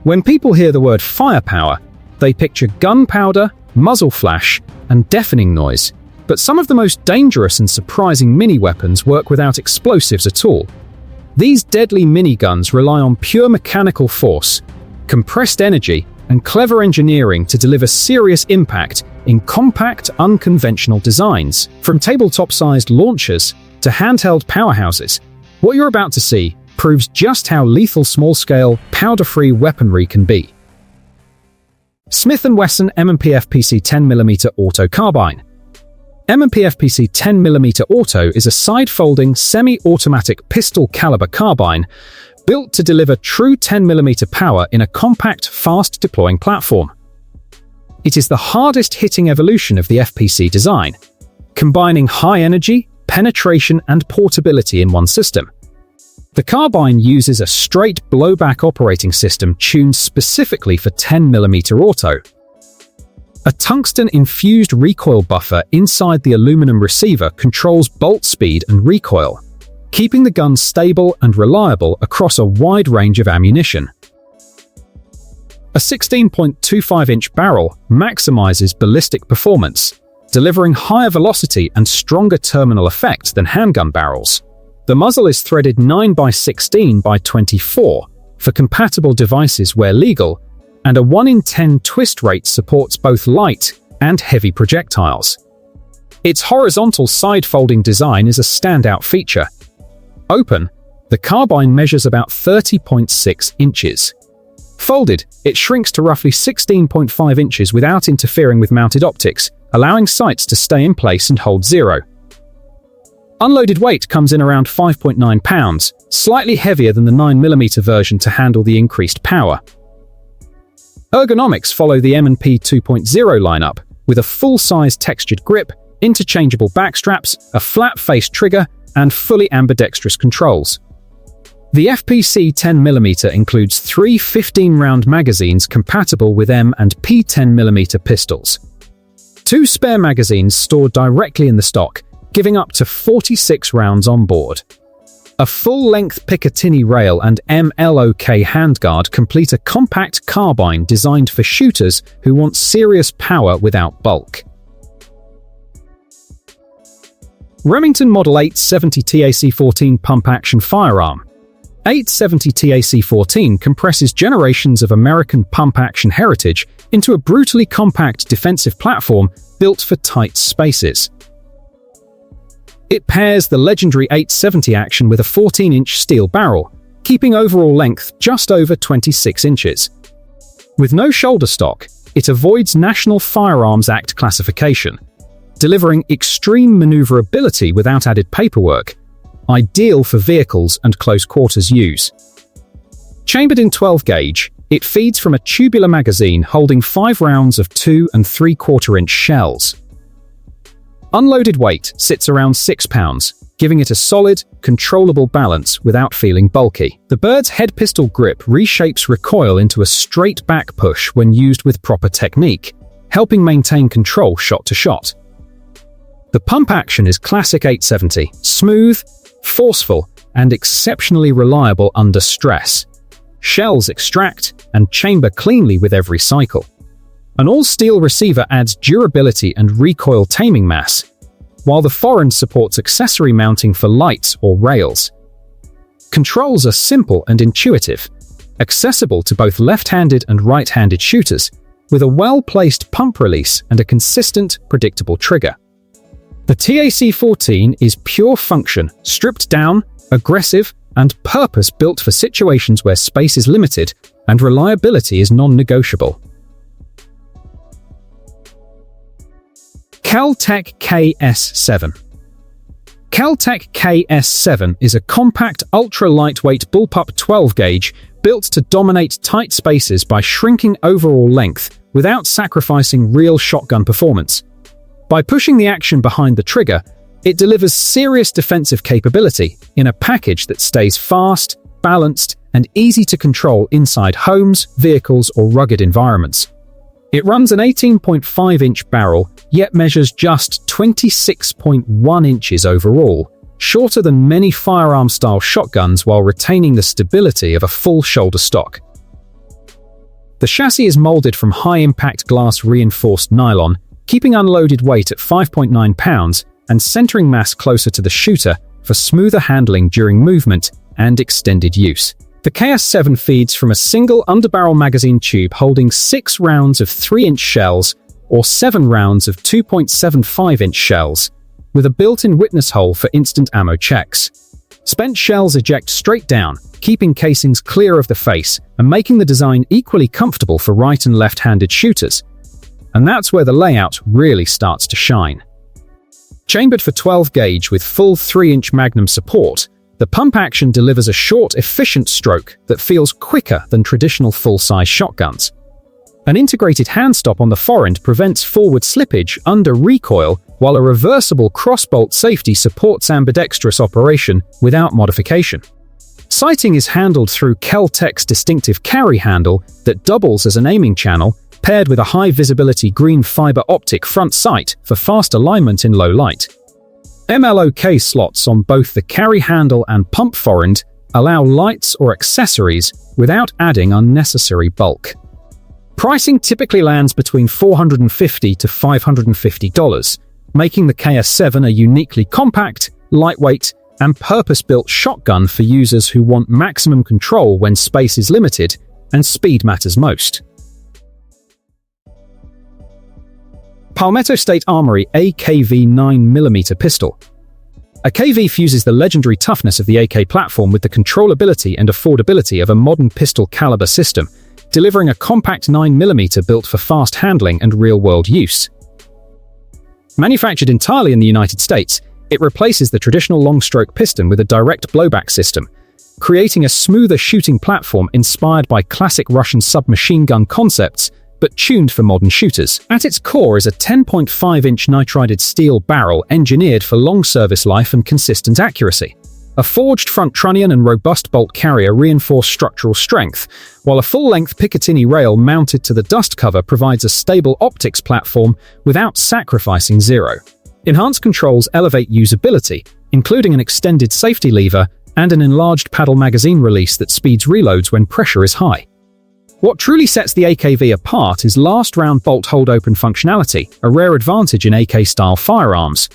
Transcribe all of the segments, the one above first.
When people hear the word firepower, they picture gunpowder, muzzle flash, and deafening noise. But some of the most dangerous and surprising mini-weapons work without explosives at all. These deadly miniguns rely on pure mechanical force, compressed energy, and clever engineering to deliver serious impact in compact, unconventional designs. From tabletop-sized launchers to handheld powerhouses, what you're about to see proves just how lethal small-scale, powder-free weaponry can be. Smith & Wesson M&P FPC 10mm Auto Carbine. M&P FPC 10mm Auto is a side-folding, semi-automatic pistol-caliber carbine built to deliver true 10mm power in a compact, fast-deploying platform. It is the hardest-hitting evolution of the FPC design, combining high energy, penetration, and portability in one system. The carbine uses a straight blowback operating system tuned specifically for 10mm auto. A tungsten-infused recoil buffer inside the aluminum receiver controls bolt speed and recoil, keeping the gun stable and reliable across a wide range of ammunition. A 16.25-inch barrel maximizes ballistic performance, delivering higher velocity and stronger terminal effect than handgun barrels. The muzzle is threaded 9x16x24 for compatible devices where legal, and a 1 in 10 twist rate supports both light and heavy projectiles. Its horizontal side-folding design is a standout feature. Open, the carbine measures about 30.6 inches. Folded, it shrinks to roughly 16.5 inches without interfering with mounted optics, allowing sights to stay in place and hold zero. Unloaded weight comes in around 5.9 pounds, slightly heavier than the 9mm version to handle the increased power. Ergonomics follow the M&P 2.0 lineup, with a full-size textured grip, interchangeable backstraps, a flat-face trigger, and fully ambidextrous controls. The FPC 10mm includes 3 15-round magazines compatible with M and P 10mm pistols. 2 spare magazines stored directly in the stock, giving up to 46 rounds on board. A full-length Picatinny rail and MLOK handguard complete a compact carbine designed for shooters who want serious power without bulk. Remington Model 870 TAC-14 pump-action firearm. 870 TAC-14 compresses generations of American pump-action heritage into a brutally compact defensive platform built for tight spaces. It pairs the legendary 870 action with a 14-inch steel barrel, keeping overall length just over 26 inches. With no shoulder stock, it avoids National Firearms Act classification, delivering extreme maneuverability without added paperwork, ideal for vehicles and close-quarters use. Chambered in 12-gauge, it feeds from a tubular magazine holding 5 rounds of 2 3/4-inch shells. Unloaded weight sits around 6 pounds, giving it a solid, controllable balance without feeling bulky. The bird's head pistol grip reshapes recoil into a straight back push when used with proper technique, helping maintain control shot to shot. The pump action is classic 870, smooth, forceful, and exceptionally reliable under stress. Shells extract and chamber cleanly with every cycle. An all-steel receiver adds durability and recoil taming mass, while the forend supports accessory mounting for lights or rails. Controls are simple and intuitive, accessible to both left-handed and right-handed shooters, with a well-placed pump release and a consistent, predictable trigger. The TAC-14 is pure function, stripped down, aggressive, and purpose-built for situations where space is limited and reliability is non-negotiable. Kel-Tech KS7. Kel-Tech KS7 is a compact, ultra-lightweight bullpup 12-gauge built to dominate tight spaces by shrinking overall length without sacrificing real shotgun performance. By pushing the action behind the trigger, it delivers serious defensive capability in a package that stays fast, balanced, and easy to control inside homes, vehicles, or rugged environments. It runs an 18.5-inch barrel, yet measures just 26.1 inches overall, shorter than many firearm-style shotguns while retaining the stability of a full shoulder stock. The chassis is molded from high-impact glass reinforced nylon, keeping unloaded weight at 5.9 pounds and centering mass closer to the shooter for smoother handling during movement and extended use. The KS7 feeds from a single underbarrel magazine tube holding 6 rounds of 3-inch shells or 7 rounds of 2.75-inch shells, with a built-in witness hole for instant ammo checks. Spent shells eject straight down, keeping casings clear of the face and making the design equally comfortable for right and left-handed shooters. And that's where the layout really starts to shine. Chambered for 12 gauge with full 3-inch magnum support, the pump action delivers a short, efficient stroke that feels quicker than traditional full-size shotguns. An integrated hand stop on the forend prevents forward slippage under recoil, while a reversible crossbolt safety supports ambidextrous operation without modification. Sighting is handled through Kel-Tech's distinctive carry handle that doubles as an aiming channel, paired with a high-visibility green fiber optic front sight for fast alignment in low light. MLOK slots on both the carry handle and pump forend allow lights or accessories without adding unnecessary bulk. Pricing typically lands between $450 to $550, making the KS7 a uniquely compact, lightweight, and purpose-built shotgun for users who want maximum control when space is limited and speed matters most. Palmetto State Armory AKV 9mm pistol. A KV fuses the legendary toughness of the AK platform with the controllability and affordability of a modern pistol caliber system, delivering a compact 9mm built for fast handling and real-world use. Manufactured entirely in the United States, it replaces the traditional long-stroke piston with a direct blowback system, creating a smoother shooting platform inspired by classic Russian submachine gun concepts, but tuned for modern shooters. At its core is a 10.5-inch nitrided steel barrel engineered for long service life and consistent accuracy. A forged front trunnion and robust bolt carrier reinforce structural strength, while a full-length Picatinny rail mounted to the dust cover provides a stable optics platform without sacrificing zero. Enhanced controls elevate usability, including an extended safety lever and an enlarged paddle magazine release that speeds reloads when pressure is high. What truly sets the AKV apart is last-round bolt hold-open functionality, a rare advantage in AK-style firearms.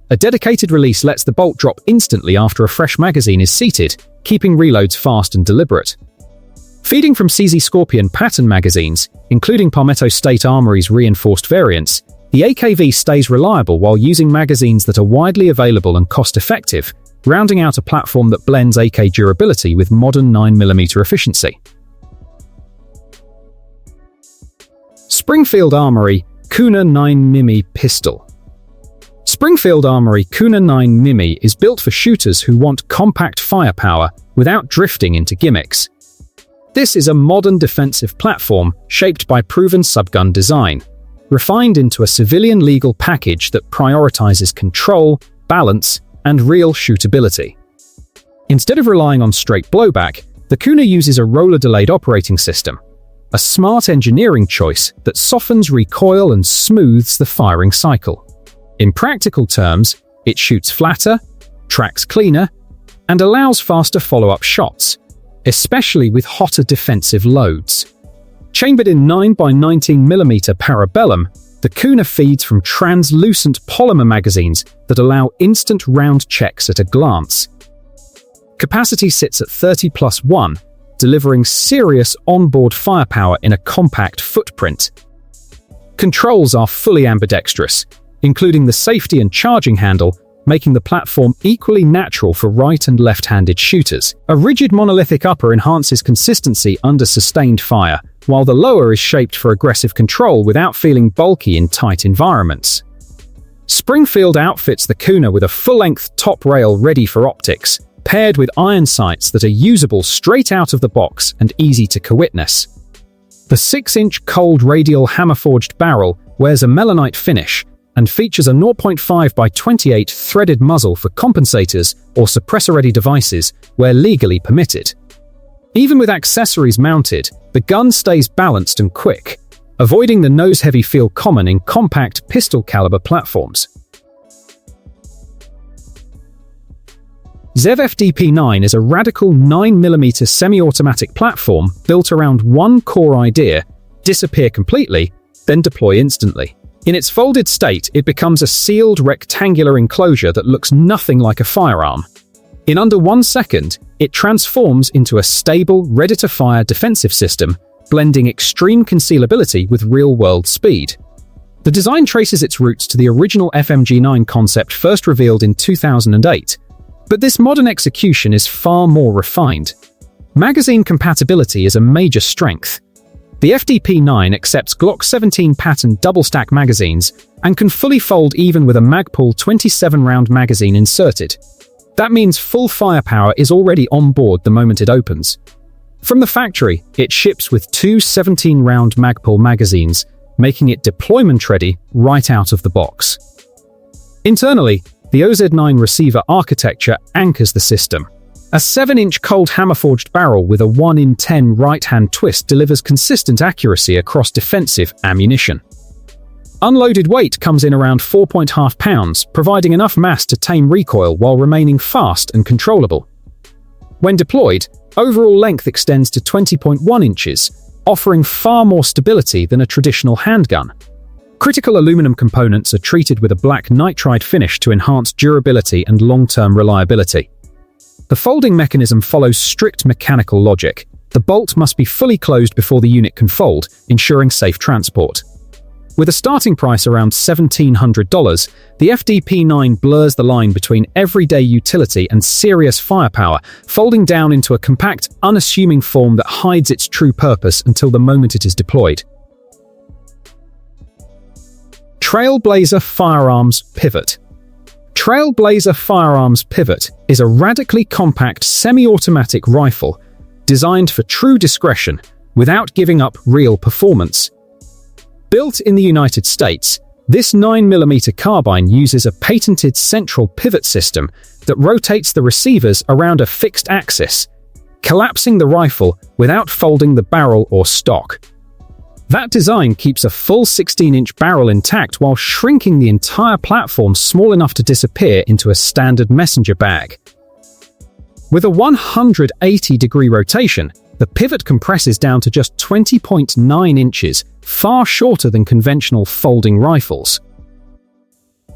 A dedicated release lets the bolt drop instantly after a fresh magazine is seated, keeping reloads fast and deliberate. Feeding from CZ Scorpion pattern magazines, including Palmetto State Armory's reinforced variants, the AKV stays reliable while using magazines that are widely available and cost-effective, rounding out a platform that blends AK durability with modern 9mm efficiency. Springfield Armory Kuna 9mm pistol. Springfield Armory Kuna 9mm is built for shooters who want compact firepower without drifting into gimmicks. This is a modern defensive platform shaped by proven subgun design, refined into a civilian legal package that prioritizes control, balance, and real shootability. Instead of relying on straight blowback, the Kuna uses a roller-delayed operating system, a smart engineering choice that softens recoil and smooths the firing cycle. In practical terms, it shoots flatter, tracks cleaner, and allows faster follow-up shots, especially with hotter defensive loads. Chambered in 9x19mm parabellum, the Kuna feeds from translucent polymer magazines that allow instant round checks at a glance. Capacity sits at 30+1, delivering serious onboard firepower in a compact footprint. Controls are fully ambidextrous, including the safety and charging handle, making the platform equally natural for right and left-handed shooters. A rigid monolithic upper enhances consistency under sustained fire, while the lower is shaped for aggressive control without feeling bulky in tight environments. Springfield outfits the Kuna with a full-length top rail ready for optics, paired with iron sights that are usable straight out of the box and easy to co-witness. The 6-inch cold radial hammer-forged barrel wears a melanite finish and features a 0.5x28 threaded muzzle for compensators or suppressor-ready devices where legally permitted. Even with accessories mounted, the gun stays balanced and quick, avoiding the nose-heavy feel common in compact pistol-caliber platforms. Zev FDP9 is a radical 9mm semi-automatic platform built around one core idea disappear completely, then deploy instantly. In its folded state, it becomes a sealed rectangular enclosure that looks nothing like a firearm. In under 1 second, it transforms into a stable, ready-to-fire defensive system, blending extreme concealability with real-world speed. The design traces its roots to the original FMG9 concept first revealed in 2008, but this modern execution is far more refined. Magazine compatibility is a major strength. The FDP9 accepts Glock 17 pattern double-stack magazines and can fully fold even with a Magpul 27-round magazine inserted. That means full firepower is already on board the moment it opens. From the factory, it ships with 2 17-round Magpul magazines, making it deployment-ready right out of the box. Internally, the OZ9 receiver architecture anchors the system. A 7-inch cold hammer-forged barrel with a 1 in 10 right-hand twist delivers consistent accuracy across defensive ammunition. Unloaded weight comes in around 4.5 pounds, providing enough mass to tame recoil while remaining fast and controllable. When deployed, overall length extends to 20.1 inches, offering far more stability than a traditional handgun. Critical aluminum components are treated with a black nitride finish to enhance durability and long-term reliability. The folding mechanism follows strict mechanical logic. The bolt must be fully closed before the unit can fold, ensuring safe transport. With a starting price around $1,700, the FDP9 blurs the line between everyday utility and serious firepower, folding down into a compact, unassuming form that hides its true purpose until the moment it is deployed. Trailblazer Firearms Pivot. Trailblazer Firearms Pivot is a radically compact semi-automatic rifle designed for true discretion without giving up real performance. Built in the United States, this 9mm carbine uses a patented central pivot system that rotates the receivers around a fixed axis, collapsing the rifle without folding the barrel or stock. That design keeps a full 16-inch barrel intact while shrinking the entire platform small enough to disappear into a standard messenger bag. With a 180-degree rotation, the pivot compresses down to just 20.9 inches, far shorter than conventional folding rifles.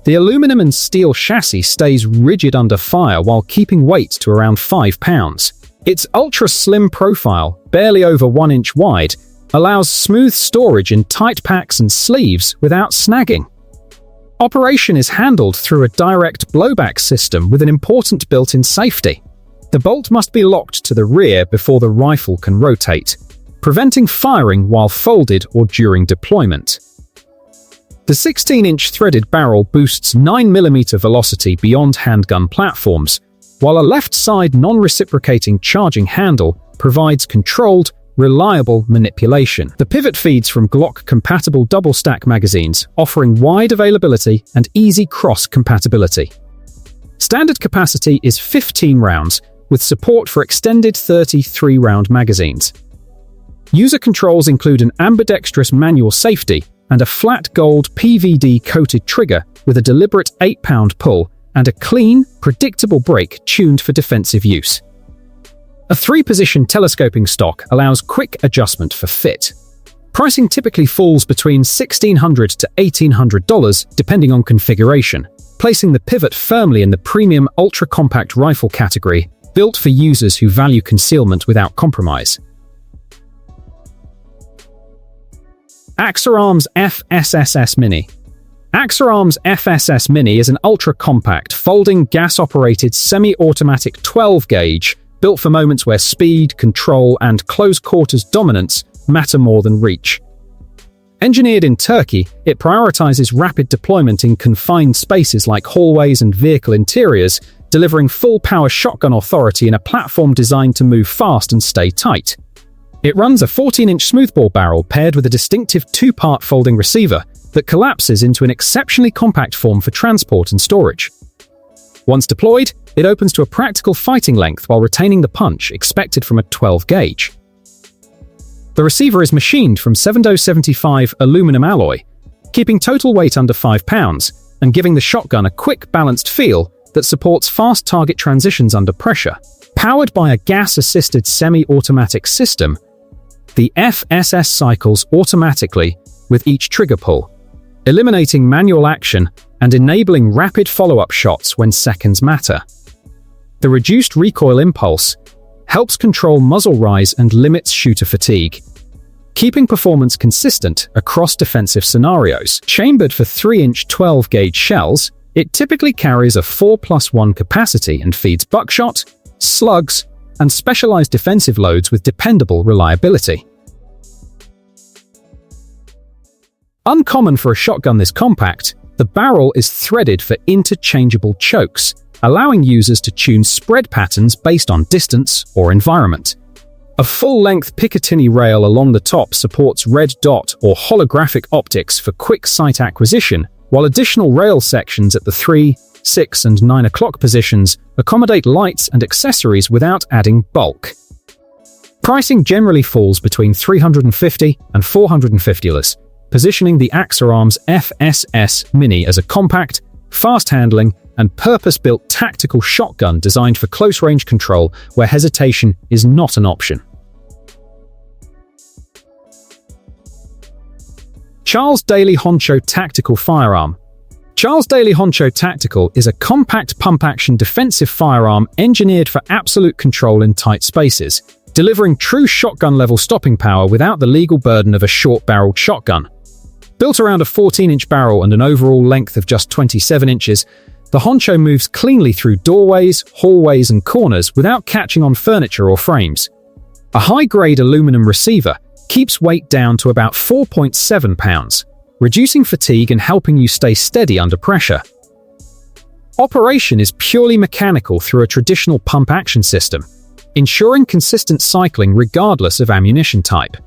The aluminum and steel chassis stays rigid under fire while keeping weight to around 5 pounds. Its ultra-slim profile, barely over 1 inch wide, allows smooth storage in tight packs and sleeves without snagging. Operation is handled through a direct blowback system with an important built-in safety. The bolt must be locked to the rear before the rifle can rotate, preventing firing while folded or during deployment. The 16-inch threaded barrel boosts 9mm velocity beyond handgun platforms, while a left-side non-reciprocating charging handle provides controlled, reliable manipulation. The pivot feeds from Glock-compatible double-stack magazines, offering wide availability and easy cross-compatibility. Standard capacity is 15 rounds, with support for extended 33-round magazines. User controls include an ambidextrous manual safety and a flat gold PVD-coated trigger with a deliberate 8-pound pull and a clean, predictable brake tuned for defensive use. A 3-position telescoping stock allows quick adjustment for fit. Pricing typically falls between $1,600 to $1,800 depending on configuration, placing the pivot firmly in the premium ultra-compact rifle category, built for users who value concealment without compromise. Axor Arms FSSS Mini. Axor Arms FSS Mini is an ultra-compact, folding, gas-operated, semi-automatic 12-gauge, built for moments where speed, control, and close-quarters dominance matter more than reach. Engineered in Turkey, it prioritizes rapid deployment in confined spaces like hallways and vehicle interiors, delivering full-power shotgun authority in a platform designed to move fast and stay tight. It runs a 14-inch smoothbore barrel paired with a distinctive 2-part folding receiver that collapses into an exceptionally compact form for transport and storage. Once deployed, it opens to a practical fighting length while retaining the punch expected from a 12-gauge. The receiver is machined from 7075 aluminum alloy, keeping total weight under 5 pounds and giving the shotgun a quick, balanced feel that supports fast target transitions under pressure. Powered by a gas-assisted semi-automatic system, The FSS cycles automatically with each trigger pull, eliminating manual action and enabling rapid follow-up shots when seconds matter. The reduced recoil impulse helps control muzzle rise and limits shooter fatigue, keeping performance consistent across defensive scenarios. Chambered for 3-inch 12-gauge shells, it typically carries a 4+1 capacity and feeds buckshot, slugs, and specialized defensive loads with dependable reliability. Uncommon for a shotgun this compact, the barrel is threaded for interchangeable chokes, allowing users to tune spread patterns based on distance or environment. A full-length Picatinny rail along the top supports red dot or holographic optics for quick sight acquisition, while additional rail sections at the 3, 6, and 9 o'clock positions accommodate lights and accessories without adding bulk. Pricing generally falls between $350 and $450, positioning the Axor Arms FSS Mini as a compact, fast-handling, and purpose-built tactical shotgun designed for close-range control where hesitation is not an option. Charles Daly Honcho Tactical Firearm. Charles Daly Honcho Tactical is a compact pump-action defensive firearm engineered for absolute control in tight spaces, delivering true shotgun-level stopping power without the legal burden of a short-barreled shotgun. Built around a 14-inch barrel and an overall length of just 27 inches, the Honcho moves cleanly through doorways, hallways, and corners without catching on furniture or frames. A high-grade aluminum receiver keeps weight down to about 4.7 pounds, reducing fatigue and helping you stay steady under pressure. Operation is purely mechanical through a traditional pump-action system, ensuring consistent cycling regardless of ammunition type.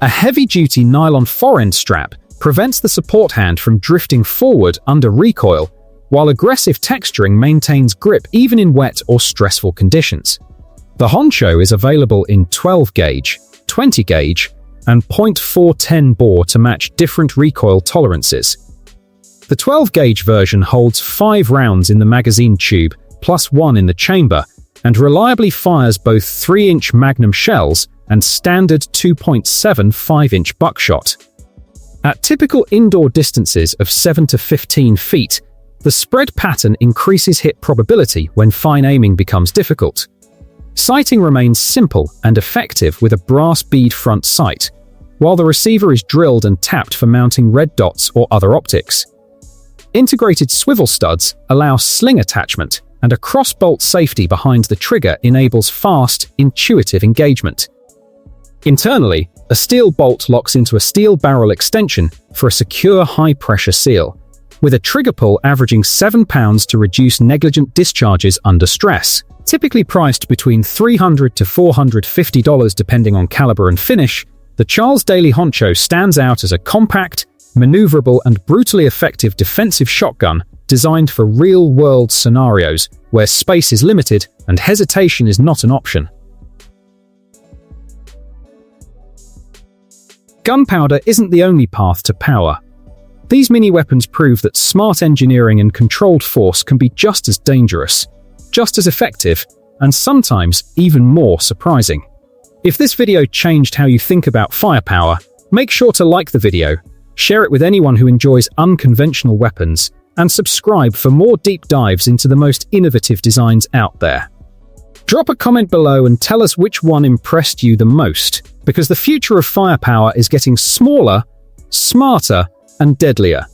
A heavy-duty nylon forend strap prevents the support hand from drifting forward under recoil, while aggressive texturing maintains grip even in wet or stressful conditions. The Honcho is available in 12-gauge, 20-gauge, and .410 bore to match different recoil tolerances. The 12-gauge version holds 5 rounds in the magazine tube plus 1 in the chamber and reliably fires both 3-inch Magnum shells and standard 2.75-inch buckshot. At typical indoor distances of 7 to 15 feet, the spread pattern increases hit probability when fine aiming becomes difficult. Sighting remains simple and effective with a brass bead front sight, while the receiver is drilled and tapped for mounting red dots or other optics. Integrated swivel studs allow sling attachment, and a cross-bolt safety behind the trigger enables fast, intuitive engagement. Internally, a steel bolt locks into a steel barrel extension for a secure high-pressure seal, with a trigger pull averaging 7 pounds to reduce negligent discharges under stress. Typically priced between $300 to $450 depending on caliber and finish, the Charles Daly Honcho stands out as a compact, maneuverable, and brutally effective defensive shotgun designed for real-world scenarios where space is limited and hesitation is not an option. Gunpowder isn't the only path to power. These mini-weapons prove that smart engineering and controlled force can be just as dangerous, just as effective, and sometimes even more surprising. If this video changed how you think about firepower, make sure to like the video, share it with anyone who enjoys unconventional weapons, and subscribe for more deep dives into the most innovative designs out there. Drop a comment below and tell us which one impressed you the most, because the future of firepower is getting smaller, smarter, and deadlier.